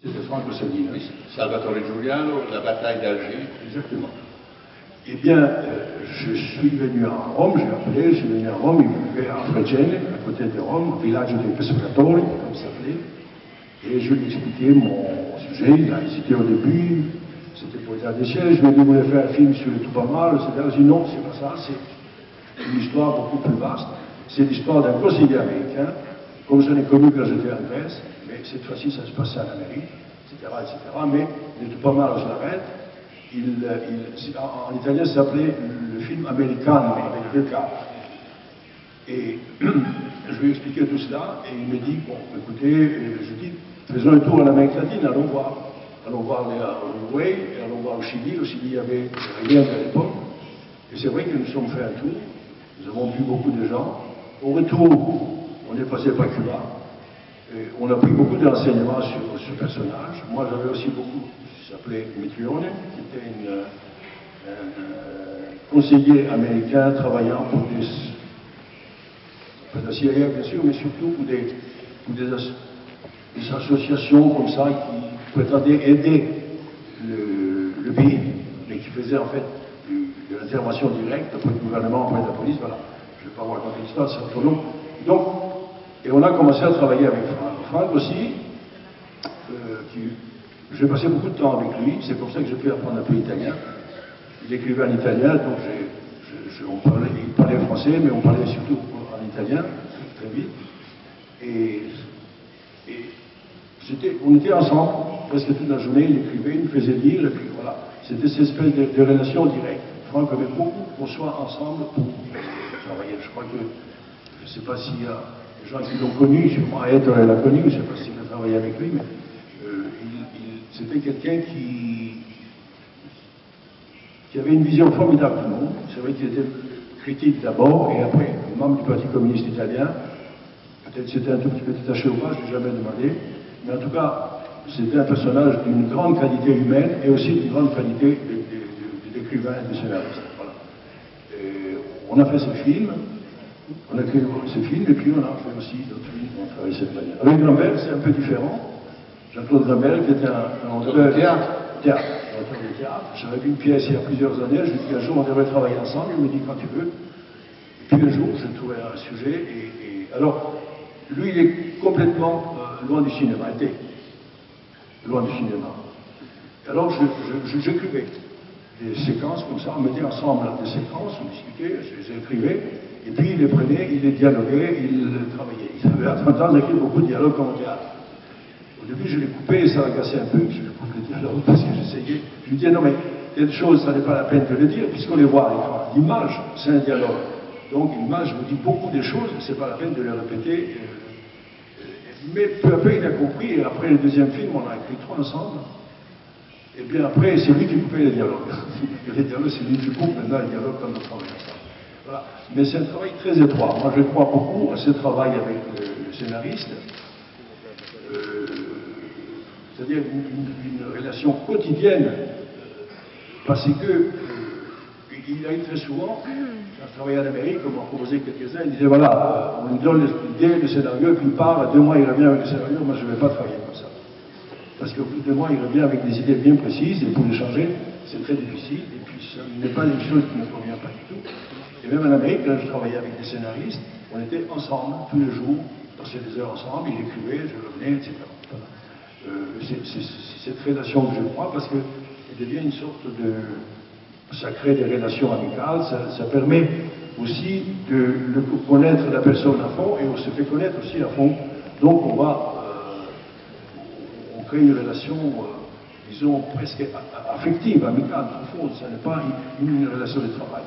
C'était Franco Savino. Oui, Salvatore Giuliano, la bataille d'Alger. Exactement. Eh bien, je suis venu à Rome, j'ai appelé, je suis venu à Rome, il vivait à Fregene, à côté de Rome, village des pescatori, comme ça s'appelait. Et je lui ai expliqué mon sujet, il a hésité au début, c'était pour l'état des sièges, je lui ai dit, vous voulez faire un film sur les Tupamaros, etc. Je lui ai dit, non, c'est pas ça, c'est une histoire beaucoup plus vaste. C'est l'histoire d'un conseiller américain, comme je l'ai connu quand j'étais en Grèce, mais cette fois-ci, ça se passait en Amérique, etc., etc. Mais les Tupamaros l'arrêtent. En italien, ça s'appelait le film Americano, avec deux K. Et je lui ai expliqué tout cela, et il m'a dit, bon, écoutez, je dis, faisons un tour en Amérique latine, allons voir. Allons voir l'Uruguay, et allons voir au Chili. Au Chili, il n'y avait rien à l'époque. Et c'est vrai que nous sommes fait un tour, nous avons vu beaucoup de gens. Au retour, on est passé par Cuba, et on a pris beaucoup de renseignements sur ce personnage. Moi, j'avais aussi beaucoup, qui s'appelait Mitrione, qui était un conseiller américain travaillant pour la CIA, bien sûr, mais surtout pour des associations comme ça qui prétendaient aider le pays, mais qui faisaient en fait de l'intervention directe auprès du gouvernement, auprès de la police. Voilà. Je ne vais pas vous raconter l'histoire, c'est trop long. Donc, et on a commencé à travailler avec Franck. Franck aussi, j'ai passé beaucoup de temps avec lui, c'est pour ça que j'ai pu apprendre un peu italien. Il écrivait en italien, donc il parlait français, mais on parlait surtout en italien, très vite. Et on était ensemble, presque toute la journée, il écrivait, il me faisait lire, et puis voilà. C'était cette espèce de relation directe. Franck avait beaucoup qu'on soit ensemble pour travailler. Je crois que, je ne sais pas s'il y a des gens qui l'ont connu, sûrement Ettore l'a connu, je ne sais pas s'il a travaillé avec lui, mais c'était quelqu'un qui avait une vision formidable du monde. C'est vrai qu'il était critique d'abord, et après membre du Parti communiste italien. Peut-être c'était un tout petit peu détaché ou pas, je ne l'ai jamais demandé. Mais en tout cas, c'était un personnage d'une grande qualité humaine et aussi d'une grande qualité d'écrivain et de scénariste. Voilà. Et on a fait ce film, on a créé ce film, et puis on a fait aussi d'autres films, on a travaillé cette manière. Avec Grambel, c'est un peu différent. Jean-Claude Grambel, qui était un auteur de théâtre. J'avais vu une pièce il y a plusieurs années, je lui ai dit un jour on devrait travailler ensemble, il me dit quand tu veux. Et puis un jour, je trouvais un sujet, alors, lui, il est complètement loin du cinéma, était loin du cinéma. Alors, j'écrivais des séquences comme ça, on mettait ensemble des séquences, on discutait, je les écrivais, et puis il les prenait, il les dialoguait, il les travaillait. Il avait à 30 ans d'écrire beaucoup de dialogues comme au théâtre. Au début, je les coupais et ça agaçait un peu, je coupe les dialogues parce que j'essayais. Je lui disais, non mais, il y a des choses, ça n'est pas la peine de le dire, puisqu'on les voit à l'écran. L'image, c'est un dialogue. Donc l'image vous dit beaucoup de choses, c'est pas la peine de les répéter. Mais peu à peu, il a compris, et après le deuxième film, on a écrit trois ensemble. Et bien après, c'est lui qui coupait les dialogues. Les dialogues, c'est lui qui coupe maintenant les dialogues quand on travaille ensemble. Voilà. Mais c'est un travail très étroit. Moi, je crois beaucoup à ce travail avec le scénariste. C'est-à-dire une relation quotidienne, parce que il a eu très souvent, quand je travaillais en Amérique, on m'a proposé quelques-uns, il disait voilà, on lui donne l'idée, le scénario, et puis il part, 2 mois il revient avec le scénario, moi je ne vais pas travailler comme ça. Parce qu'au bout de 2 mois il revient avec des idées bien précises, et pour les changer, c'est très difficile, et puis ce n'est pas une chose qui ne me convient pas du tout. Et même en Amérique, quand je travaillais avec des scénaristes, on était ensemble, tous les jours, on passait des heures ensemble, il écrivait, je revenais, etc. Voilà. C'est cette relation que je crois, parce qu'elle devient une sorte de... Ça crée des relations amicales, ça permet aussi de connaître la personne à fond, et on se fait connaître aussi à fond. Donc on crée une relation, disons, presque affective, amicale, profonde, ça n'est pas une relation de travail.